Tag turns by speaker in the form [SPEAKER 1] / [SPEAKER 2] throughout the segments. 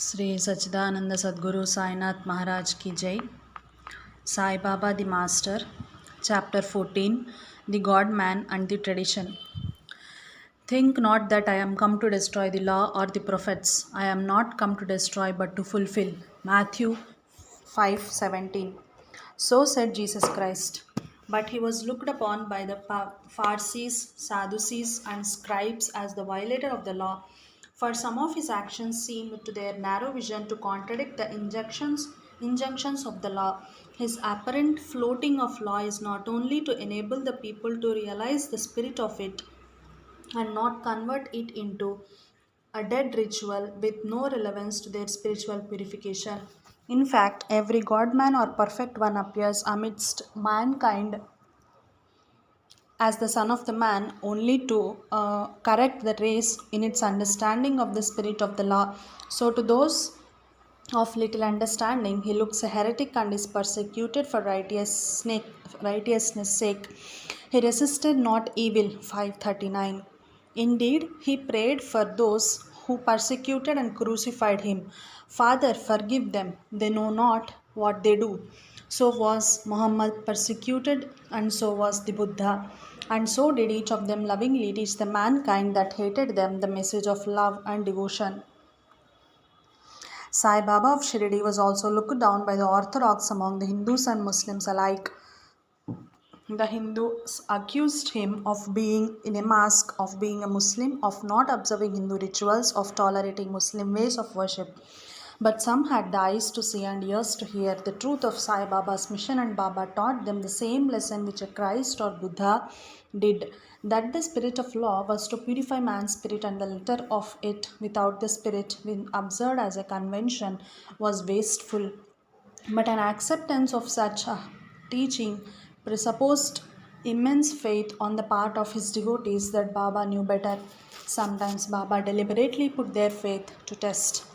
[SPEAKER 1] Sri Sachidananda Sadguru Sainath Maharaj Ki Jai. Sai Baba the Master. Chapter 14. The God Man and the Tradition. Think not that I am come to destroy the law or the prophets. I am not come to destroy but to fulfill. Matthew 5:17. So said Jesus Christ. But he was looked upon by the Pharisees, Sadducees, and scribes as the violator of the law. For some of his actions seemed to their narrow vision to contradict the injunctions of the law. His apparent floating of law is not only to enable the people to realize the spirit of it and not convert it into a dead ritual with no relevance to their spiritual purification. In fact, every God man or perfect one appears amidst mankind as the Son of the Man only to correct the race in its understanding of the spirit of the law. So, to those of little understanding, he looks a heretic and is persecuted for righteousness' sake. He resisted not evil. 539. Indeed, he prayed for those who persecuted and crucified him. Father, forgive them, they know not what they do. So was Muhammad persecuted, and so was the Buddha. And so did each of them lovingly teach the mankind that hated them the message of love and devotion. Sai Baba of Shirdi was also looked down by the Orthodox among the Hindus and Muslims alike. The Hindus accused him of being in a mask, of being a Muslim, of not observing Hindu rituals, of tolerating Muslim ways of worship. But some had the eyes to see and ears to hear the truth of Sai Baba's mission, and Baba taught them the same lesson which a Christ or Buddha did, that the spirit of law was to purify man's spirit, and the letter of it without the spirit, when observed as a convention, was wasteful. But an acceptance of such a teaching presupposed immense faith on the part of his devotees that Baba knew better. Sometimes Baba deliberately put their faith to test.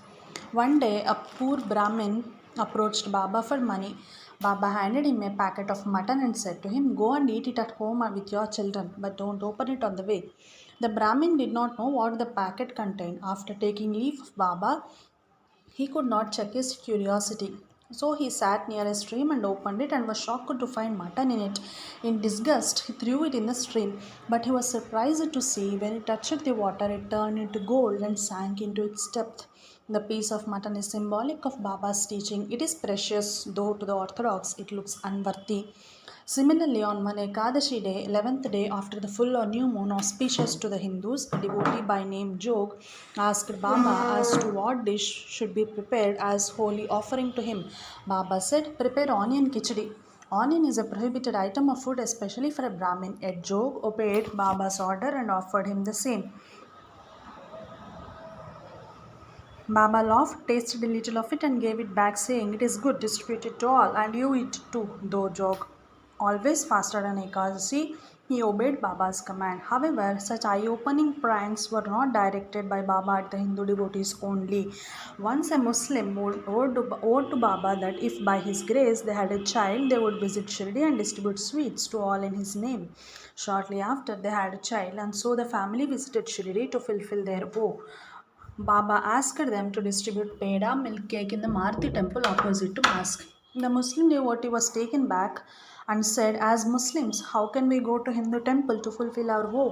[SPEAKER 1] One day, a poor Brahmin approached Baba for money. Baba handed him a packet of mutton and said to him, "Go and eat it at home with your children, but don't open it on the way." The Brahmin did not know what the packet contained. After taking leave of Baba, he could not check his curiosity. So he sat near a stream and opened it and was shocked to find mutton in it. In disgust, he threw it in the stream, but he was surprised to see when it touched the water, it turned into gold and sank into its depth. The piece of mutton is symbolic of Baba's teaching. It is precious, though to the Orthodox it looks unworthy. Similarly, on one Ekadashi day, 11th day after the full or new moon, auspicious to the Hindus, a devotee by name Jog asked Baba as to what dish should be prepared as holy offering to him. Baba said, "Prepare onion khichdi." Onion is a prohibited item of food, especially for a Brahmin. Yet Jog obeyed Baba's order and offered him the same. Baba laughed, tasted a little of it, and gave it back, saying, "It is good, distribute it to all, and you eat too." Though Jog always fasted on Ekadasi, he obeyed Baba's command. However, such eye-opening pranks were not directed by Baba at the Hindu devotees only. Once a Muslim vowed to Baba that if by his grace they had a child, they would visit Shirdi and distribute sweets to all in his name. Shortly after, they had a child, and so the family visited Shirdi to fulfill their vow. Baba asked them to distribute peda milk cake in the Maruti temple opposite to mosque. The Muslim devotee was taken back and said, "As Muslims, how can we go to Hindu temple to fulfill our vow?"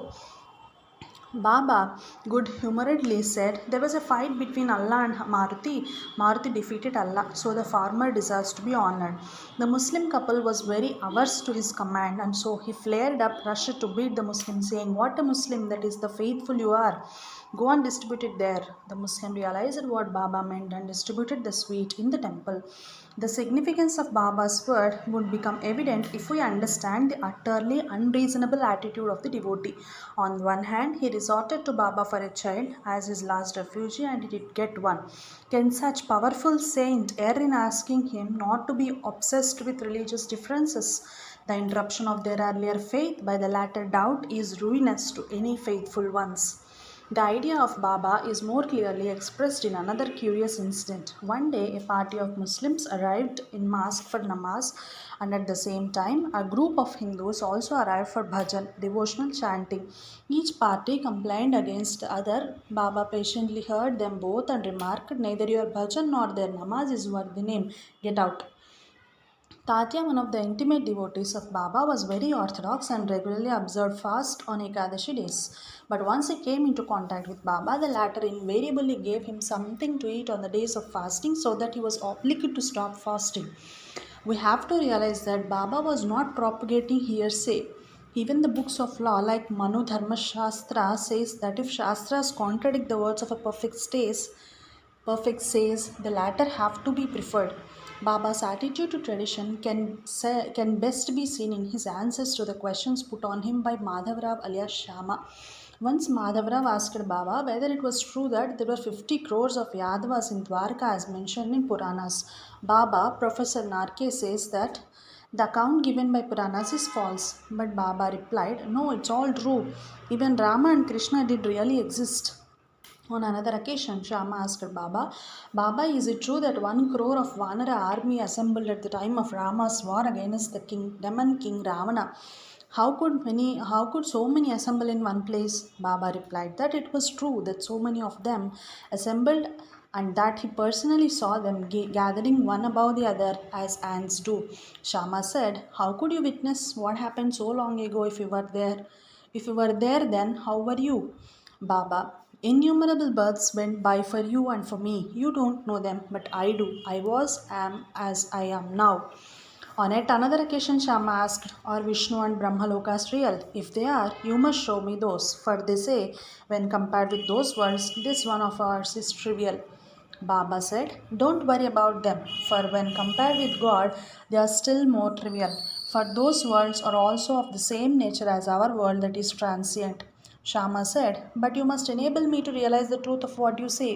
[SPEAKER 1] Baba good humoredly said, "There was a fight between Allah and Maruti. Maruti defeated Allah, so the farmer deserves to be honored." The Muslim couple was very averse to his command, and so he flared up, rushed to beat the Muslim, saying, "What a Muslim, that is the faithful you are. Go and distribute it there." The Muslim realized what Baba meant and distributed the sweet in the temple. The significance of Baba's word would become evident if we understand the utterly unreasonable attitude of the devotee. On one hand, he resorted to Baba for a child as his last refuge, and he did get one. Can such powerful saint err in asking him not to be obsessed with religious differences? The interruption of their earlier faith by the latter doubt is ruinous to any faithful ones. The idea of Baba is more clearly expressed in another curious incident. One day, a party of Muslims arrived in mosque for namaz, and at the same time, a group of Hindus also arrived for bhajan, devotional chanting. Each party complained against the other. Baba patiently heard them both and remarked, "Neither your bhajan nor their namaz is worth the name. Get out." Tatya, one of the intimate devotees of Baba, was very orthodox and regularly observed fast on Ekadashi days. But once he came into contact with Baba, the latter invariably gave him something to eat on the days of fasting so that he was obliged to stop fasting. We have to realize that Baba was not propagating hearsay. Even the books of law like Manu Dharma Shastra says that if Shastras contradict the words of a perfect says the latter have to be preferred. Baba's attitude to tradition can best be seen in his answers to the questions put on him by Madhavrao alias Shama. Once Madhavrao asked Baba whether it was true that there were 50 crores of Yadavas in Dwarka as mentioned in Puranas. Baba, Professor Narke, says that the account given by Puranas is false. But Baba replied, "No, it's all true. Even Rama and Krishna did really exist." On another occasion, Shama asked Baba, "Baba, is it true that 1 crore of Vanara army assembled at the time of Rama's war against the demon king Ravana? How could so many assemble in one place?" Baba replied that it was true that so many of them assembled and that he personally saw them gathering one above the other as ants do. Shama said, "How could you witness what happened so long ago if you were there? If you were there then, how were you?" Baba, "Innumerable births went by for you and for me. You don't know them, but I do. I was, am, as I am now." On yet another occasion, Shama asked, "Are Vishnu and Brahmalokas real? If they are, you must show me those. For they say, when compared with those worlds, this one of ours is trivial." Baba said, "Don't worry about them, for when compared with God, they are still more trivial. For those worlds are also of the same nature as our world, that is transient." Shama said, "But you must enable me to realize the truth of what you say."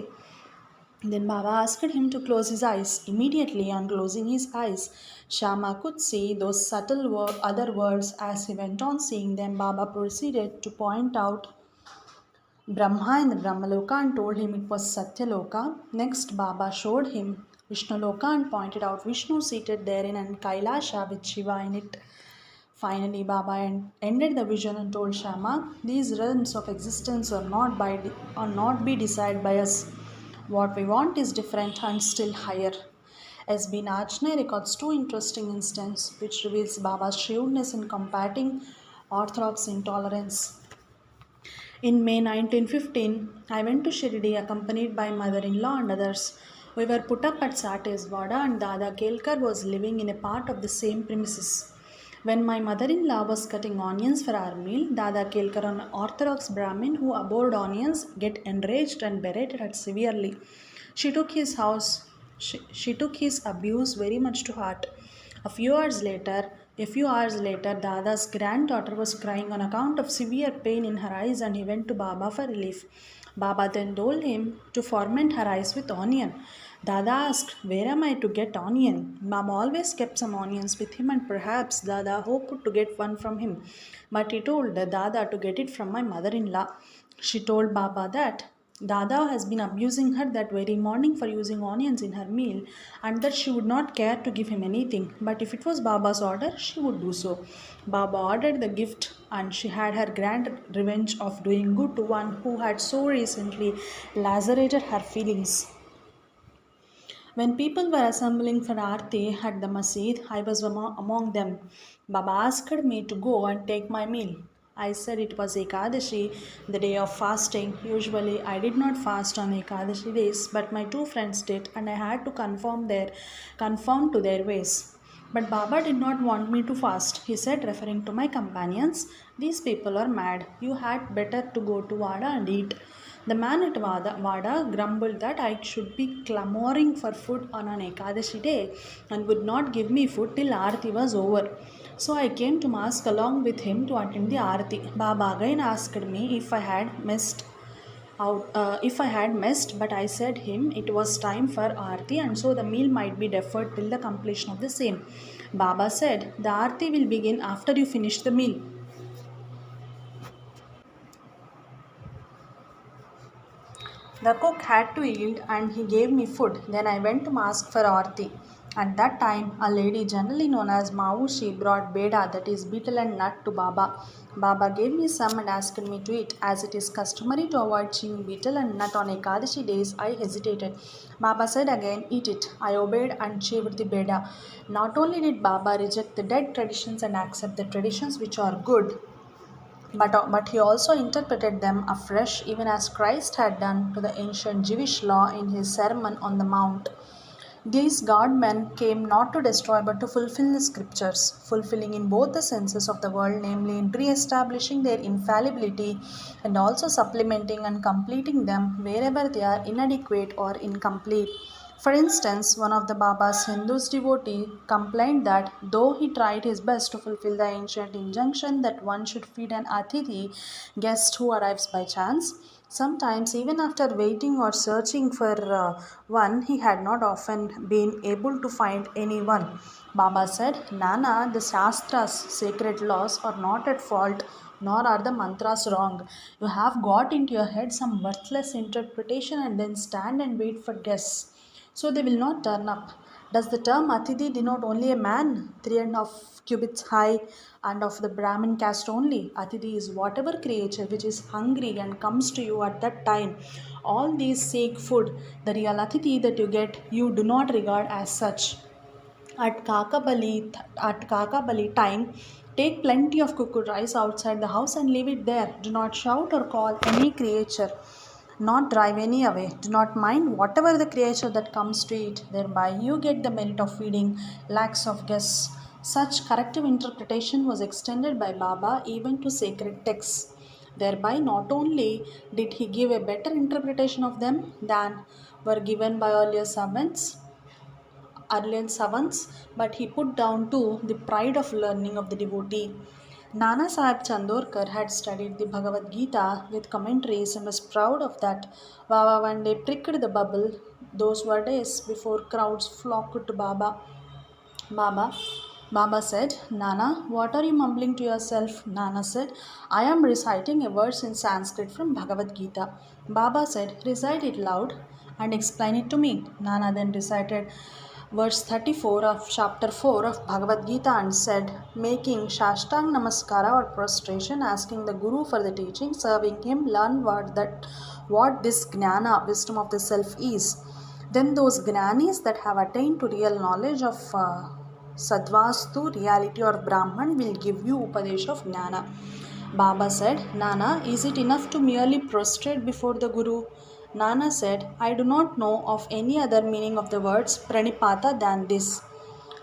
[SPEAKER 1] Then Baba asked him to close his eyes. Immediately, on closing his eyes, Shama could see those subtle other worlds. As he went on seeing them, Baba proceeded to point out Brahma in the Brahmaloka and told him it was Satyaloka. Next, Baba showed him Vishnaloka and pointed out Vishnu seated therein and Kailasha with Shiva in it. Finally, Baba ended the vision and told Shama, "These realms of existence are not be decided by us. What we want is different and still higher." S.B. Najne records two interesting instances which reveals Baba's shrewdness in combating orthodox intolerance. In May 1915, I went to Shirdi accompanied by mother-in-law and others. We were put up at Sateswada and Dada Kelkar was living in a part of the same premises. When my mother-in-law was cutting onions for our meal, Dada Kelkar, an orthodox Brahmin who abhorred onions, get enraged and berated her severely. She took his house she took his abuse very much to heart. A few hours later, Dada's granddaughter was crying on account of severe pain in her eyes and he went to Baba for relief. Baba then told him to ferment her eyes with onion. Dada asked, "Where am I to get onion?" Baba always kept some onions with him and perhaps Dada hoped to get one from him. But he told Dada to get it from my mother-in-law. She told Baba that Dada has been abusing her that very morning for using onions in her meal and that she would not care to give him anything, but if it was Baba's order, she would do so. Baba ordered the gift and she had her grand revenge of doing good to one who had so recently lacerated her feelings. When people were assembling for Aarti at the masjid, I was among them. Baba asked me to go and take my meal. I said it was Ekadashi, the day of fasting. Usually I did not fast on Ekadashi days, but my two friends did and I had to conform to their ways. But Baba did not want me to fast. He said, referring to my companions, "These people are mad. You had better to go to Vada and eat." The man at Vada grumbled that I should be clamoring for food on an Ekadashi day and would not give me food till Aarti was over. So I came to mosque along with him to attend the Aarti. Baba again asked me if I had missed, but I said him it was time for Aarti and so the meal might be deferred till the completion of the same. Baba said, "The Aarti will begin after you finish the meal." The cook had to yield and he gave me food. Then I went to ask for Aarti. At that time, a lady generally known as Maushi brought beda, that is betel and nut, to Baba. Baba gave me some and asked me to eat. As it is customary to avoid chewing betel and nut on Ekadashi days, I hesitated. Baba said again, eat it. I obeyed and chewed the beda. Not only did Baba reject the dead traditions and accept the traditions which are good, but he also interpreted them afresh, even as Christ had done to the ancient Jewish law in his Sermon on the Mount. These God men came not to destroy but to fulfill the scriptures, fulfilling in both the senses of the word, namely in re establishing their infallibility and also supplementing and completing them wherever they are inadequate or incomplete. For instance, one of the Baba's Hindu's devotee complained that though he tried his best to fulfill the ancient injunction that one should feed an atithi, guest who arrives by chance, sometimes even after waiting or searching for one, he had not often been able to find anyone. Baba said, Nana, the Shastras, sacred laws, are not at fault, nor are the mantras wrong. You have got into your head some worthless interpretation and then stand and wait for guests so they will not turn up. Does the term Atiti denote only a man, 3.5 cubits high, and of the Brahmin caste only? Atiti is whatever creature which is hungry and comes to you at that time. All these seek food. The real Atiti that you get, you do not regard as such. At Kakabali time, take plenty of cooked rice outside the house and leave it there. Do not shout or call any creature, not drive any away. Do not mind whatever the creature that comes to eat. Thereby you get the merit of feeding lakhs of guests. Such corrective interpretation was extended by Baba even to sacred texts. Thereby, not only did he give a better interpretation of them than were given by earlier savants, but he put down too the pride of learning of the devotee. Nana Sahib Chandorkar had studied the Bhagavad Gita with commentaries and was proud of that. Baba one day pricked the bubble. Those were days before crowds flocked to Baba. Baba said, Nana, what are you mumbling to yourself? Nana said, I am reciting a verse in Sanskrit from Bhagavad Gita. Baba said, recite it loud and explain it to me. Nana then recited verse 34 of chapter 4 of Bhagavad Gita and said, making Shashtang Namaskara or prostration, asking the Guru for the teaching, serving him, learn what this Gnana, wisdom of the self, is. Then those Gnanis that have attained to real knowledge of Sadvastu, reality or Brahman, will give you Upadesh of Gnana. Baba said, Nana, is it enough to merely prostrate before the Guru? Nana said, I do not know of any other meaning of the words pranipata than this.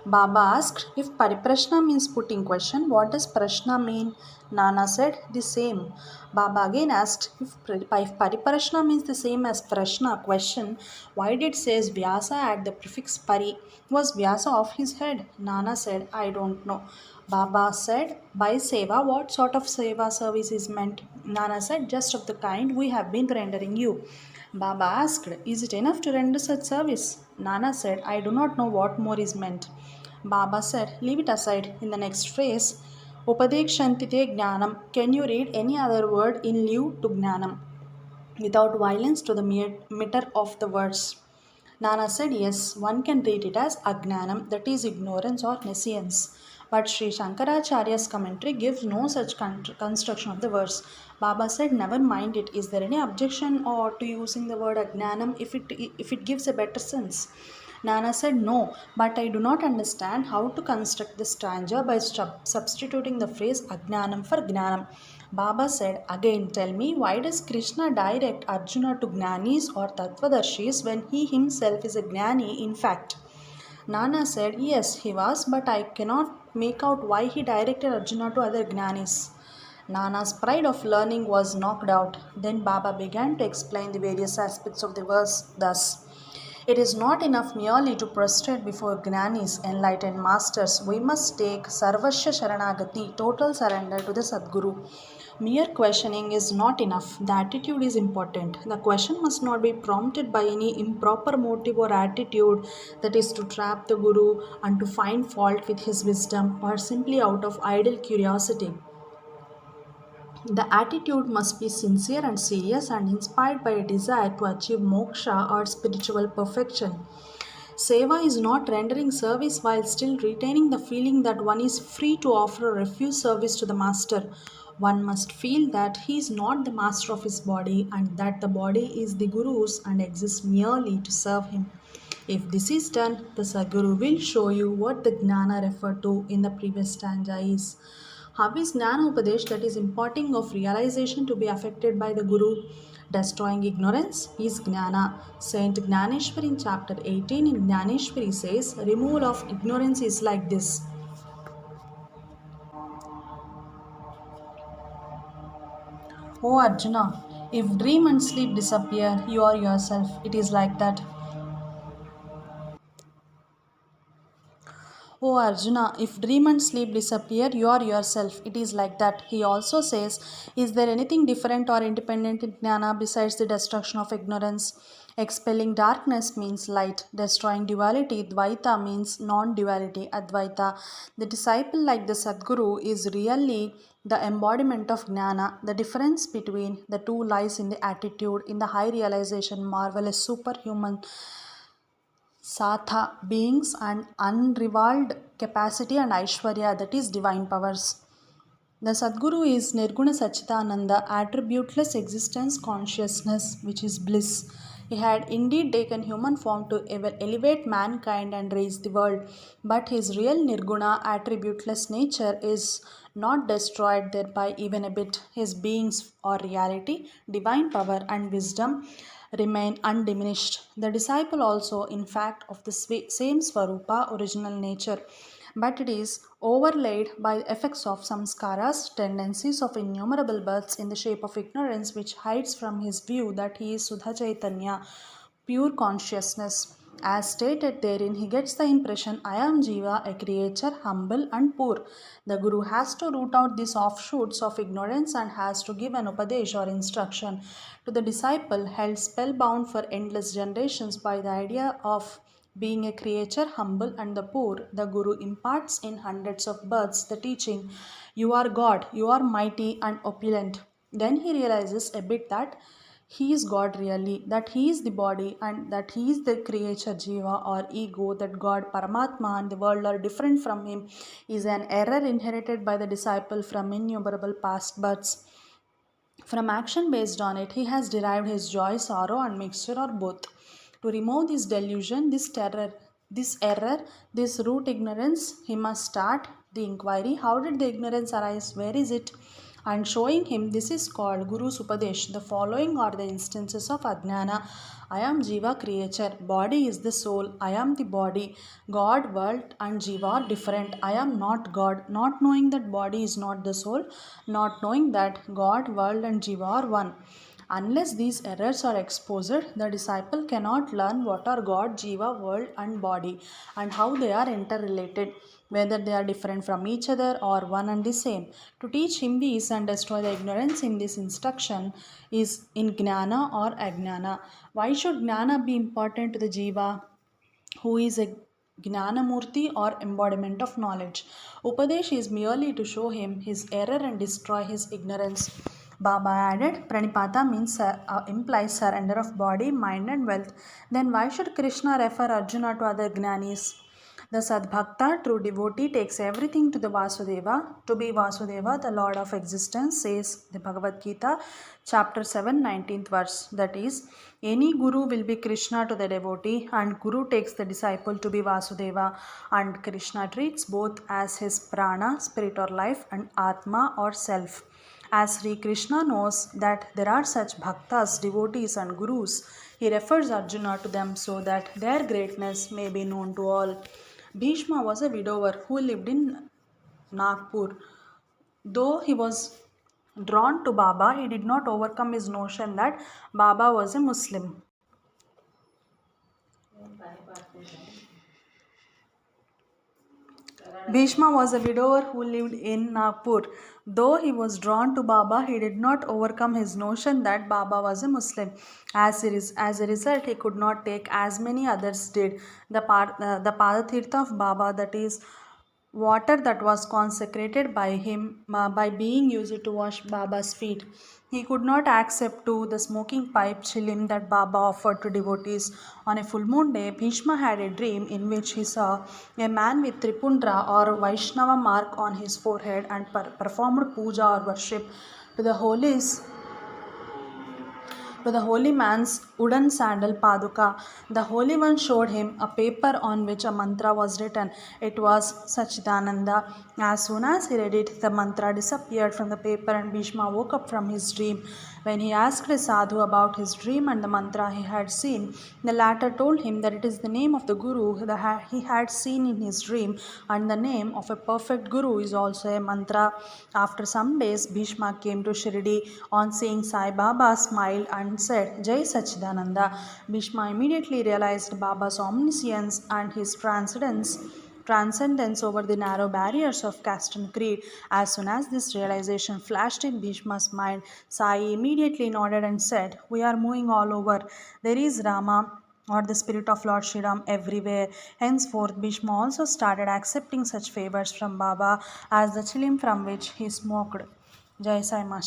[SPEAKER 1] Baba asked, if pariprashna means putting question, what does prashna mean? Nana said, the same. Baba again asked, if pariprashna means the same as prashna, question, why did says Vyasa at the prefix pari? Was Vyasa off his head? Nana said, I don't know. Baba said, by seva, what sort of seva service is meant? Nana said, just of the kind we have been rendering you. Baba asked, is it enough to render such service? Nana said, I do not know what more is meant. Baba said, leave it aside. In the next phrase, Upadekshantite Jnanam, can you read any other word in lieu to Jnanam without violence to the meter of the words? Nana said, yes, one can read it as Agnanam, that is ignorance or nescience. But Sri Shankaracharya's commentary gives no such construction of the verse. Baba said, never mind it. Is there any objection or to using the word Agnanam if it gives a better sense? Nana said, no, but I do not understand how to construct the stanza by substituting the phrase Agnanam for Gnanam. Baba said, again tell me, why does Krishna direct Arjuna to Gnanis or Tattvadarshis when he himself is a Gnani in fact? Nana said, yes, he was, but I cannot make out why he directed Arjuna to other Gnanis. Nana's pride of learning was knocked out. Then Baba began to explain the various aspects of the verse thus. It is not enough merely to prostrate before Gnanis, enlightened masters. We must take Sarvasya Sharanagati, total surrender to the Sadguru. Mere questioning is not enough. The attitude is important. The question must not be prompted by any improper motive or attitude, that is, to trap the Guru and to find fault with his wisdom, or simply out of idle curiosity. The attitude must be sincere and serious and inspired by a desire to achieve moksha or spiritual perfection. Seva is not rendering service while still retaining the feeling that one is free to offer or refuse service to the master. One must feel that he is not the master of his body and that the body is the Guru's and exists merely to serve him. If this is done, the Sadguru will show you what the Gnana referred to in the previous stanza is. How is Gnana Upadesh, that is imparting of realization, to be affected by the Guru? Destroying ignorance is Gnana. Saint Gnaneshwari in chapter 18 in Gnaneshwari says, removal of ignorance is like this. O Arjuna, if dream and sleep disappear, you are yourself. It is like that. O Arjuna, if dream and sleep disappear, you are yourself. It is like that. He also says, is there anything different or independent in Jnana besides the destruction of ignorance? Expelling darkness means light. Destroying duality, Dvaita, means non-duality, Advaita. The disciple, like the Sadguru, is really the embodiment of Jnana. The difference between the two lies in the attitude, in the high realization, marvelous, superhuman Satha, beings and unrivaled capacity and Aishwarya, that is divine powers. The Sadguru is Nirguna Sachidananda, attributeless existence consciousness, which is bliss. He had indeed taken human form to elevate mankind and raise the world, but his real Nirguna, attributeless nature is not destroyed thereby even a bit. His beings or reality, divine power, and wisdom remain undiminished. The disciple also, in fact, of the same Swarupa, original nature, but it is overlaid by the effects of samskaras, tendencies of innumerable births in the shape of ignorance, which hides from his view that he is Sudha Chaitanya, pure consciousness. As stated therein, he gets the impression, I am Jiva, a creature, humble and poor. The Guru has to root out these offshoots of ignorance and has to give an upadesh or instruction to the disciple held spellbound for endless generations by the idea of being a creature, humble and the poor. The Guru imparts in hundreds of births the teaching, you are God, you are mighty and opulent. Then he realizes a bit that he is God really, that he is the body and that he is the creature Jiva or ego, that God, Paramatma and the world are different from him is an error inherited by the disciple from innumerable past births. From action based on it, he has derived his joy, sorrow, and mixture or both. To remove this delusion, this terror, this error, this root ignorance, he must start the inquiry. How did the ignorance arise? Where is it? And showing him this is called Guru's Upadesh. The following are the instances of Ajnana. I am Jiva, creature. Body is the soul. I am the body. God, world, and Jiva are different. I am not God. Not knowing that body is not the soul. Not knowing that God, world, and Jiva are one. Unless these errors are exposed, the disciple cannot learn what are God, Jiva, world, and body and how they are interrelated, whether they are different from each other or one and the same. To teach him these and destroy the ignorance in this instruction is in Gnana or Ajnana. Why should Gnana be important to the Jiva, who is a Gnanamurti or embodiment of knowledge? Upadesh is merely to show him his error and destroy his ignorance. Baba added, Pranipata means implies surrender of body, mind, and wealth. Then why should Krishna refer Arjuna to other Gnanis? The Sadbhakta, true devotee, takes everything to the Vasudeva. To be Vasudeva, the Lord of existence, says the Bhagavad Gita, chapter 7, 19th verse. That is, any Guru will be Krishna to the devotee, and Guru takes the disciple to be Vasudeva, and Krishna treats both as his prana, spirit or life, and Atma or self. As Sri Krishna knows that there are such bhaktas, devotees, and gurus, he refers Arjuna to them so that their greatness may be known to all. Bhishma was a widower who lived in Nagpur. Though he was drawn to Baba, he did not overcome his notion that Baba was a Muslim. Bhishma was a widower who lived in Nagpur. Though he was drawn to Baba, he did not overcome his notion that Baba was a Muslim. As a result, he could not take as many others did the Padatirtha of Baba, that is, water that was consecrated by him by being used to wash Baba's feet. He could not accept to the smoking pipe chilim that Baba offered to devotees. On a full moon day, Bhishma had a dream in which he saw a man with Tripundra or Vaishnava mark on his forehead and performed puja or worship to the holies to the holy man's wooden sandal Paduka. The Holy One showed him a paper on which a mantra was written. It was Sachidananda. As soon as he read it, the mantra disappeared from the paper and Bhishma woke up from his dream. When he asked a sadhu about his dream and the mantra he had seen, the latter told him that it is the name of the Guru that he had seen in his dream, and the name of a perfect Guru is also a mantra. After some days, Bhishma came to Shirdi. On seeing Sai Baba, smiled and said, Jai Sachidananda. Bhishma immediately realized Baba's omniscience and his transcendence over the narrow barriers of caste and creed. As soon as this realization flashed in Bhishma's mind, Sai immediately nodded and said, We are moving all over. There is Rama or the spirit of Lord Shri Ram everywhere. Henceforth, Bhishma also started accepting such favors from Baba as the chilim from which he smoked. Jai Sai Master.